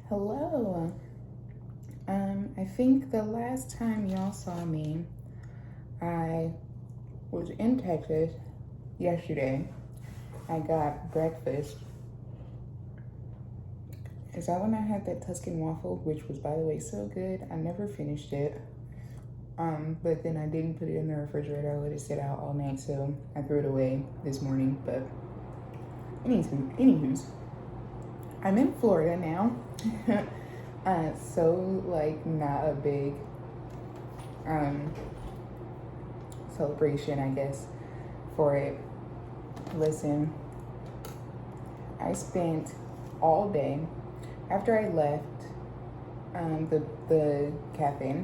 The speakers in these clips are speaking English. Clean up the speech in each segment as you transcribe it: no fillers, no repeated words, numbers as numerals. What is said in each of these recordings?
Hello. I think the last time y'all saw me, I was in Texas yesterday. I got breakfast. Is that when I had that Tuscan waffle, which was, by the way, so good? I never finished it. But then I didn't put it in the refrigerator. I let it sit out all night, so I threw it away this morning. But anywho's, I'm in Florida now. So like not a big celebration, I guess, for it. Listen, I spent all day after I left the cafe.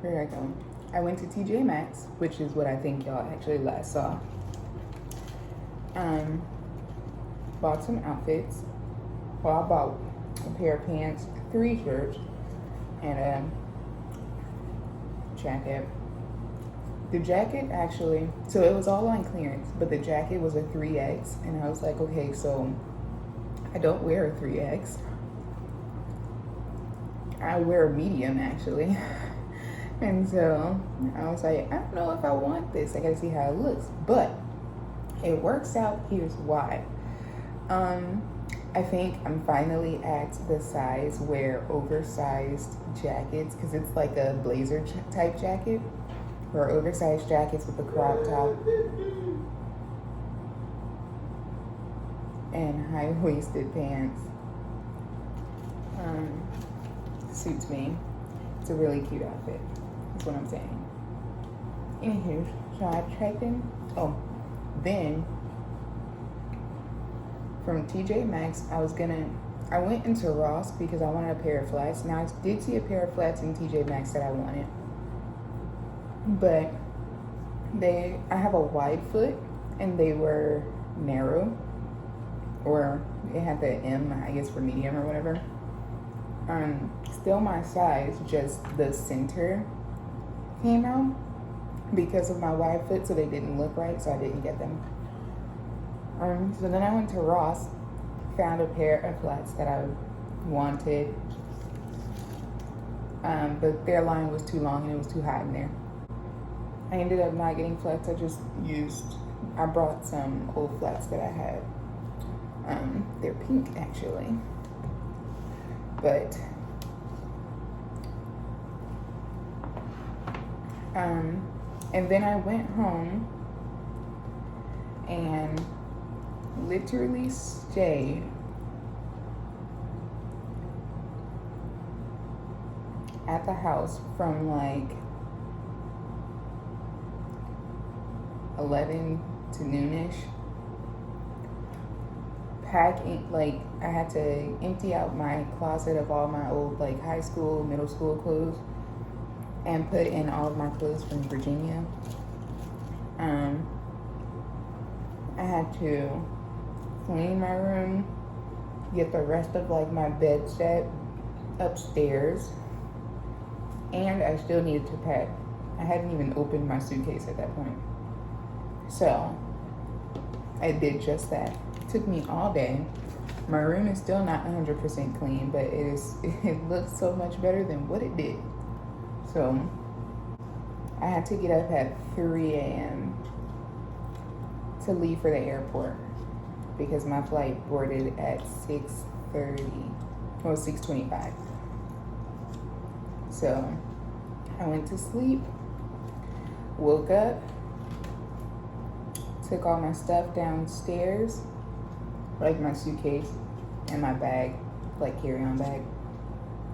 Where did I go? I went to TJ Maxx, which is what I think y'all actually last saw. Bought some outfits. Well, I bought a pair of pants, 3 shirts, and a jacket. The jacket actually, so it was all on clearance, but the jacket was a 3X, and I was like, okay, so I don't wear a 3X. I wear a medium actually. And so I was like, I don't know if I want this. I gotta see how it looks, but it works out. Here's why. I think I'm finally at the size where oversized jackets, because it's like a blazer type jacket, or oversized jackets with a crop top and high-waisted pants, suits me. It's a really cute outfit. That's what I'm saying. Anywho, so I checked in. Oh, then from TJ Maxx, I went into Ross because I wanted a pair of flats. Now, I did see a pair of flats in TJ Maxx that I wanted, but I have a wide foot and they were narrow, or it had the M, I guess, for medium or whatever. Still my size, just the center came out because of my wide foot, so they didn't look right, so I didn't get them. So then I went to Ross, found a pair of flats that I wanted, but their line was too long and it was too hot in there. I ended up not getting flats. I brought some old flats that I had. They're pink actually, but and then I went home and literally stayed at the house from like 11 to noonish, packing. Like, I had to empty out my closet of all my old like high school, middle school clothes and put in all of my clothes from Virginia. I had to clean my room, get the rest of like my bed set upstairs, and I still needed to pack. I hadn't even opened my suitcase at that point. So I did just that. It took me all day. My room is still not 100% clean, but it looks so much better than what it did. So I had to get up at 3 a.m. to leave for the airport because my flight boarded at 6:25. So I went to sleep, woke up, took all my stuff downstairs, like my suitcase and my bag, like carry-on bag,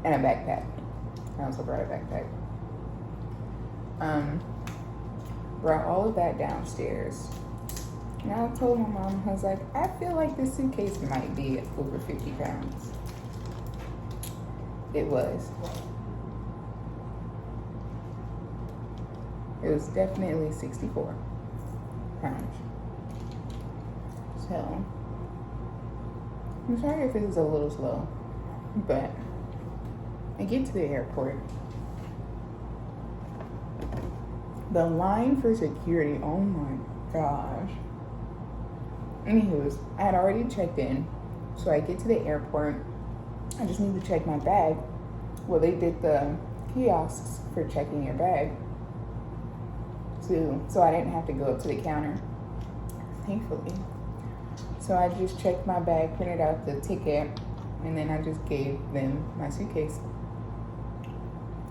and a backpack. I also brought a backpack. Brought all of that downstairs. And I told my mom, I was like, I feel like this suitcase might be over 50 pounds. It was. It was definitely 64 pounds. So, I'm sorry if it was a little slow, but I get to the airport. The line for security, oh my gosh. Anywho's, I had already checked in, So I get to the airport. I just need to check my bag. Well, they did the kiosks for checking your bag too, so I didn't have to go up to the counter, thankfully. So I just checked my bag, printed out the ticket, and then I just gave them my suitcase.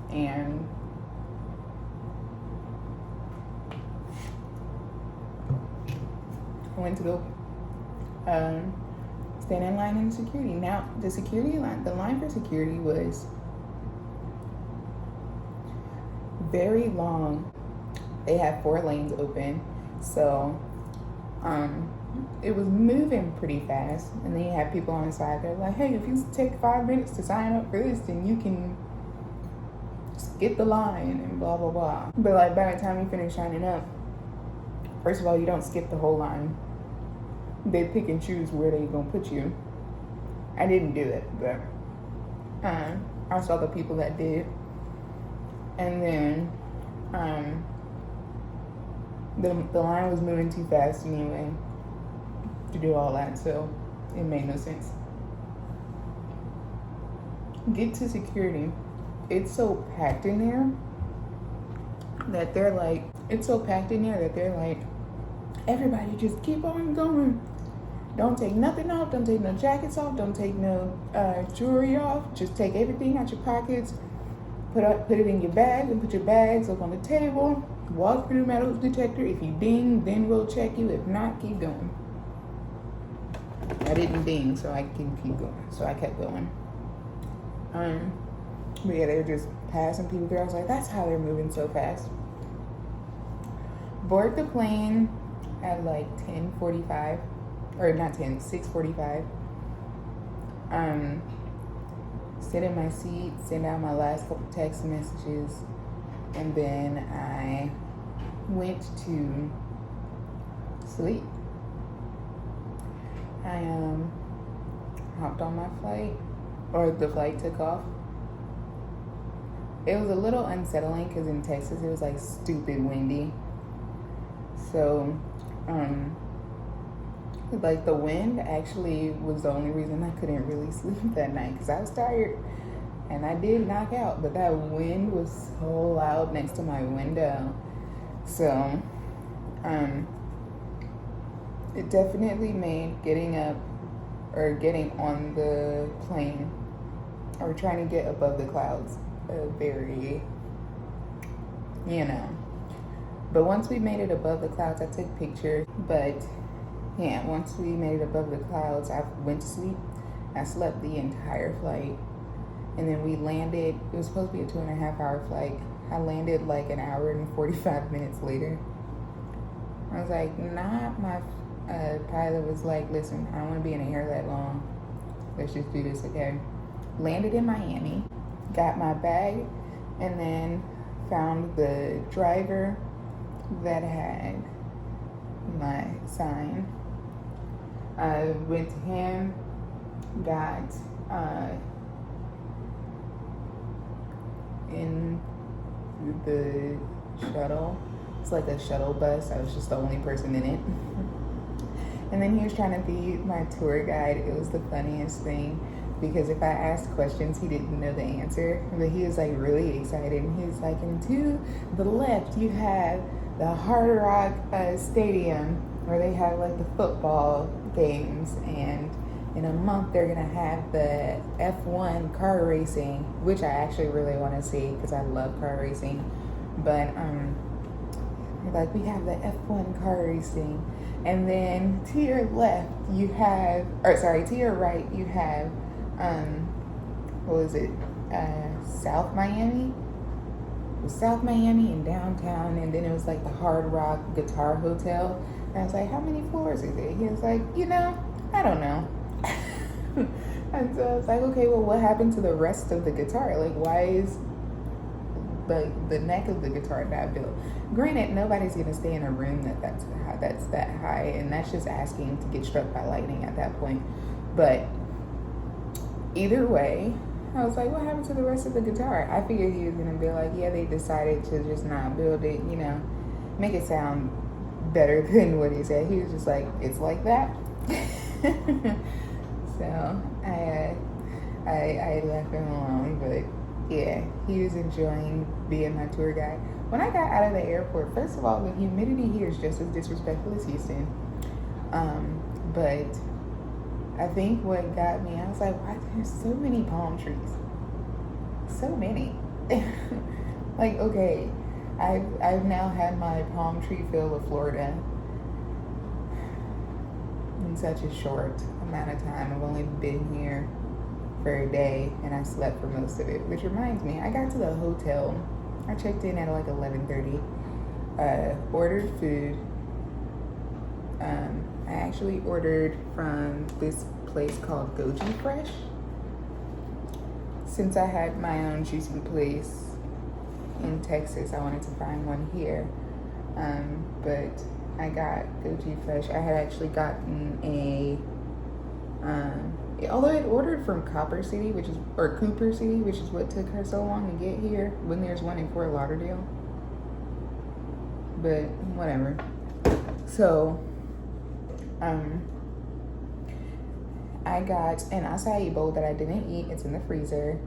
And I went to go stand in line in security. Now, the line for security was very long. They had 4 lanes open, so it was moving pretty fast. And then you had people on the side. They're like, "Hey, if you take 5 minutes to sign up for this, then you can skip the line and blah blah blah." But like by the time you finish signing up, first of all, you don't skip the whole line. They pick and choose where they're gonna put you. I didn't do it, but I saw the people that did. And then the line was moving too fast anyway to do all that, so it made no sense. Get to security. It's so packed in there that they're like, everybody just keep on going. Don't take nothing off. Don't take no jackets off. Don't take no jewelry off. Just take everything out your pockets. Put it in your bag and put your bags up on the table. Walk through the metal detector. If you ding, then we'll check you. If not, keep going. I didn't ding, so I can keep going. So I kept going. But yeah, they were just passing people through. I was like, that's how they're moving so fast. Board the plane at like 10:45. Or not 10, 6:45. Sit in my seat, send out my last couple text messages, and then I went to sleep. I hopped on my flight, or the flight took off. It was a little unsettling because in Texas it was like stupid windy. So, like the wind actually was the only reason I couldn't really sleep that night, because I was tired and I did knock out, but that wind was so loud next to my window. So it definitely made getting up or getting on the plane or trying to get above the clouds very, but once we made it above the clouds, I took pictures. But yeah, once we made it above the clouds, I went to sleep. I slept the entire flight. And then we landed. It was supposed to be a 2.5 hour flight. I landed like an hour and 45 minutes later. I was like, nah, my pilot was like, listen, I don't want to be in the air that long. Let's just do this, okay? Landed in Miami, got my bag, and then found the driver that had my sign. I went to him, got in the shuttle. It's like a shuttle bus. I was just the only person in it. And then he was trying to be my tour guide. It was the funniest thing, because if I asked questions, he didn't know the answer, but he was like really excited. And he was like, and to the left, you have the Hard Rock Stadium, where they have like the football games, and in a month they're gonna have the F1 car racing, which I actually really want to see because I love car racing. But like, we have the F1 car racing, and then to your left you have, to your right you have what was it, South Miami? It was South Miami and downtown, and then it was like the Hard Rock Guitar Hotel. And I was like, how many floors is it? He was like, I don't know. And so I was like, okay, well, what happened to the rest of the guitar? Like, why is the neck of the guitar not built? Granted, nobody's gonna stay in a room that's that high, and that's just asking to get struck by lightning at that point. But either way, I was like, what happened to the rest of the guitar? I figured he was gonna be like, yeah, they decided to just not build it, make it sound better than what he said. He was just like, it's like that. So I left him alone, but yeah, he was enjoying being my tour guide. When I got out of the airport, first of all, the humidity here is just as disrespectful as Houston. But I think what got me, I was like, why there's so many palm trees? So many. Like, okay, I've now had my palm tree fill of Florida in such a short amount of time. I've only been here for a day and I slept for most of it, which reminds me, I got to the hotel. I checked in at like 11:30, ordered food. I actually ordered from this place called Goji Fresh. Since I had my own juicy place in Texas, I wanted to find one here. But I got Goji Fresh. I had actually gotten although I ordered from Cooper City, which is what took her so long to get here, when there's one in Fort Lauderdale. But whatever. So, I got an acai bowl that I didn't eat. It's in the freezer.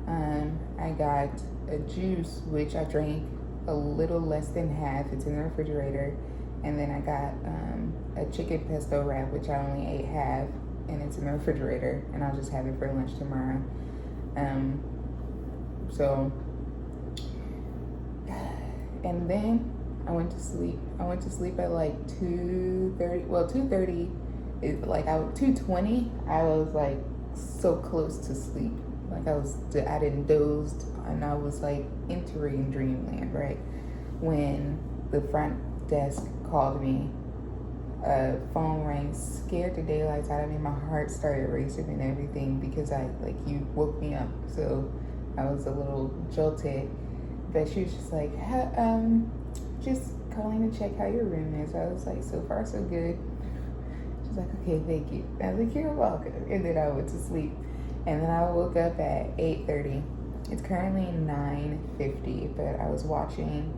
I got a juice, which I drank a little less than half. It's in the refrigerator. And then I got a chicken pesto wrap, which I only ate half, and it's in the refrigerator. And I'll just have it for lunch tomorrow. And then I went to sleep. I went to sleep at like 2:30. Well, 2:30 is like 2:20. I was like so close to sleep. Like I didn't dozed, and I was like entering dreamland, right? When the front desk called me, phone rang, scared the daylights out of me. My heart started racing and everything because you woke me up. So I was a little jolted. But she was just like, just calling to check how your room is. I was like, so far so good. She's like, okay, thank you. I was like, you're welcome. And then I went to sleep. And then I woke up at 8:30. It's currently 9:50, but I was watching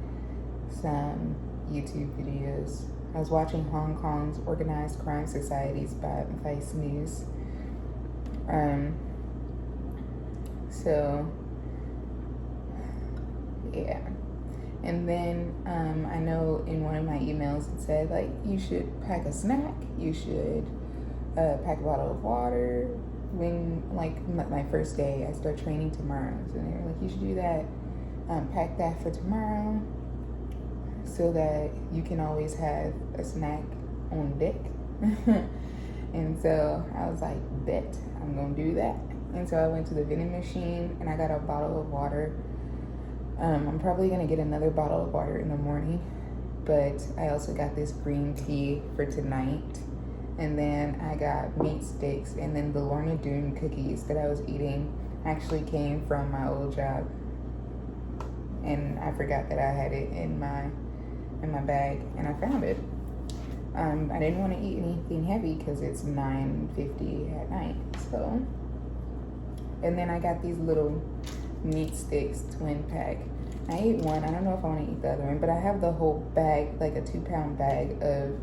some YouTube videos. I was watching Hong Kong's Organized Crime Societies by Vice News. So, yeah. And then I know in one of my emails it said, like, you should pack a snack, you should pack a bottle of water. When, like, my first day, I start training tomorrow. So they were like, you should do that, pack that for tomorrow so that you can always have a snack on deck. And so I was like, bet, I'm gonna do that. And so I went to the vending machine and I got a bottle of water. I'm probably gonna get another bottle of water in the morning, but I also got this green tea for tonight. And then I got meat sticks, and then the Lorna Doone cookies that I was eating actually came from my old job. And I forgot that I had it in my bag, and I found it. I didn't want to eat anything heavy because it's 9:50 at night. So, and then I got these little meat sticks, twin pack. I ate one. I don't know if I want to eat the other one, but I have the whole bag, like a 2-pound bag of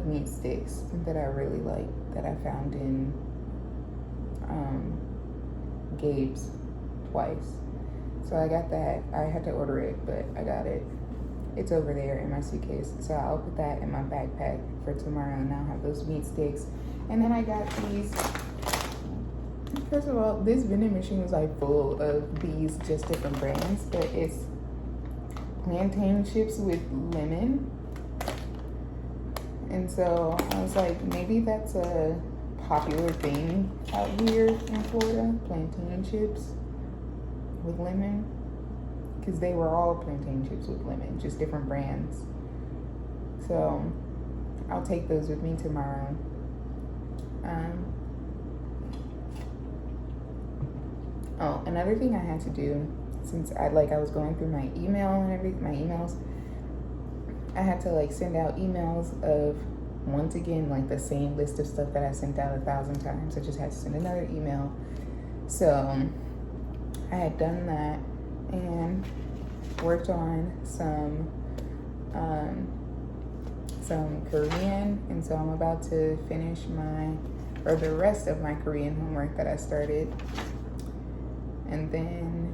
meat sticks that I really like, that I found in Gabe's twice. So I got that. I had to order it, but I got it. It's over there in my suitcase. So I'll put that in my backpack for tomorrow, and I'll have those meat sticks. And then I got these. First of all, this vending machine was like full of these just different brands, but it's plantain chips with lemon. And so I was like, maybe that's a popular thing out here in Florida, plantain chips with lemon. Because they were all plantain chips with lemon, just different brands. So I'll take those with me tomorrow. Oh, another thing I had to do, since I was going through my email and everything, my emails, I had to like send out emails of, once again, like the same list of stuff that I sent out 1,000 times. I just had to send another email. So I had done that and worked on some Korean, and so I'm about to finish my or the rest of my Korean homework that I started, and then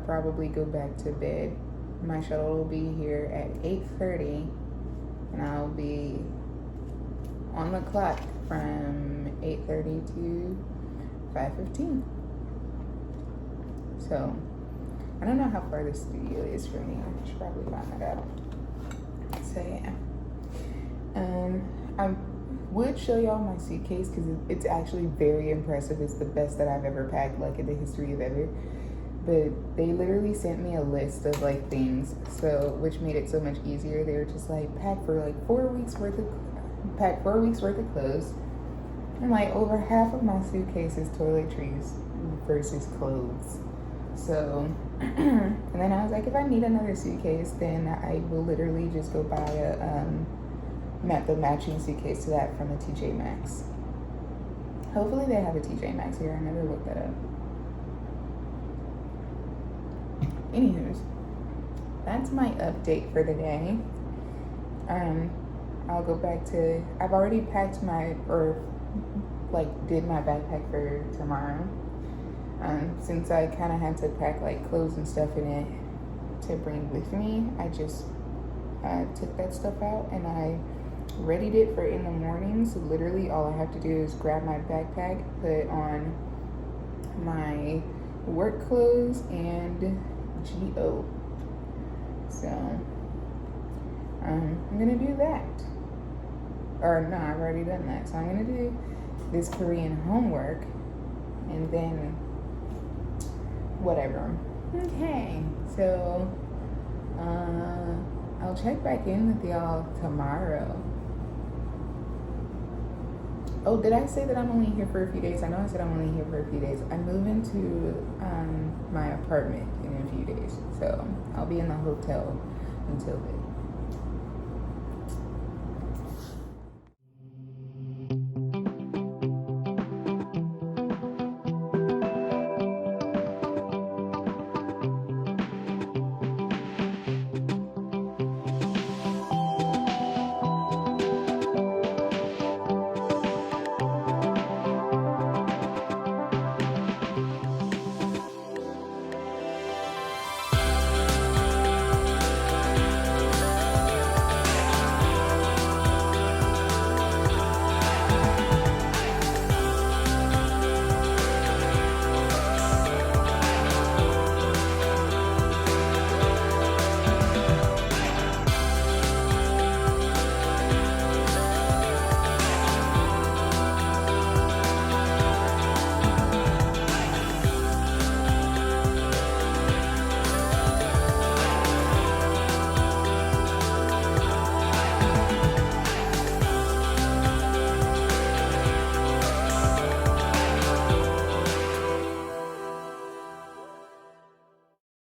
probably go back to bed. My shuttle will be here at 8:30, and I'll be on the clock from 8:30 to 5:15. So I don't know how far the studio is from me. I should probably find that out. So yeah, I would show y'all my suitcase because it's actually very impressive. It's the best that I've ever packed, like in the history of ever. But they literally sent me a list of like things, so which made it so much easier. They were just like, pack 4 weeks worth of clothes, and like over half of my suitcase is toiletries versus clothes. So and then I was like, if I need another suitcase, then I will literally just go buy the matching suitcase to that from a TJ Maxx. Hopefully they have a TJ Maxx here. I never looked that up. Anywho's, that's my update for the day. I'll go back to, I've already packed did my backpack for tomorrow. Since I kind of had to pack like clothes and stuff in it to bring with me, I just took that stuff out and I readied it for in the morning. So literally all I have to do is grab my backpack, put on my work clothes and GO. So I'm gonna do that. Or no, I've already done that. So I'm gonna do this Korean homework and then whatever. Okay, so I'll check back in with y'all tomorrow. Oh, did I say that I'm only here for a few days? I know I said I'm only here for a few days. I move into my apartment in a few days, so I'll be in the hotel until then.